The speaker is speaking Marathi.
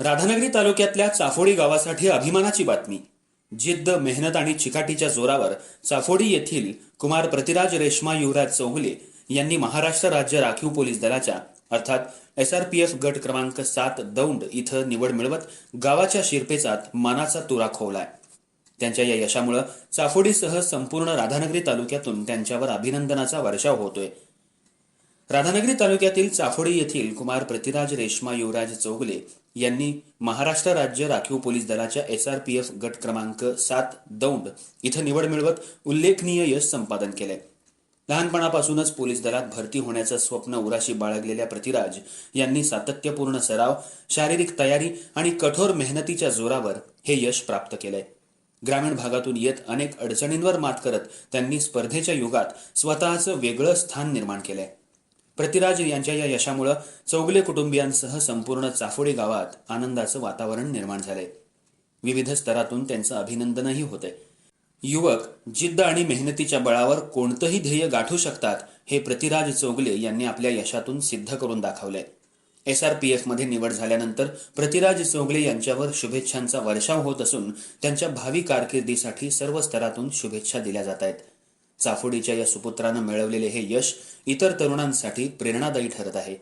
राधानगरी तालुक्यातल्या चाफोडी गावासाठी अभिमानाची बातमी। जिद्द, मेहनत आणि चिकाटीच्या जोरावर चाफोडी येथील कुमार पृथ्वीराज रेश्मा युवराज चौगुले यांनी महाराष्ट्र राज्य राखीव पोलीस दलाच्या अर्थात SRPF गट क्रमांक 7 दौंड इथं निवड मिळवत गावाच्या शिरपेचात मानाचा तुरा खोवलाय। त्यांच्या या यशामुळे चाफोडीसह संपूर्ण राधानगरी तालुक्यातून त्यांच्यावर अभिनंदनाचा वर्षाव होतोय। राधानगरी तालुक्यातील चाफोडी येथील कुमार पृथ्वीराज रेश्मा युवराज चौगुले यांनी महाराष्ट्र राज्य राखीव पोलीस दलाच्या SRPF गट क्रमांक 7 दौंड इथं निवड मिळवत उल्लेखनीय यश संपादन केले। लहानपणापासूनच पोलीस दलात भरती होण्याचं स्वप्न उराशी बाळगलेल्या पृथ्वीराज यांनी सातत्यपूर्ण सराव, शारीरिक तयारी आणि कठोर मेहनतीच्या जोरावर हे यश प्राप्त केले। ग्रामीण भागातून येत अनेक अडचणींवर मात करत त्यांनी स्पर्धेच्या युगात स्वतःचं वेगळं स्थान निर्माण केले। पृथ्वीराज यांच्या या यशामुळे चौगुले कुटुंबियांसह संपूर्ण चाफोडी गावात आनंदाचं वातावरण निर्माण झाले। विविध स्तरातून त्यांचं अभिनंदनही होते। युवक जिद्द आणि मेहनतीच्या बळावर कोणतंही ध्येय गाठू शकतात हे पृथ्वीराज चौगुले यांनी आपल्या यशातून सिद्ध करून दाखवले। SRPF मध्ये निवड झाल्यानंतर पृथ्वीराज चौगुले यांच्यावर शुभेच्छांचा वर्षाव होत असून त्यांच्या भावी कारकिर्दीसाठी सर्व स्तरातून शुभेच्छा दिल्या जात आहेत। चाफोडीच्या या सुपुत्रानं मिळवलेले हे यश इतर तरुणांसाठी प्रेरणादायी ठरत आहे।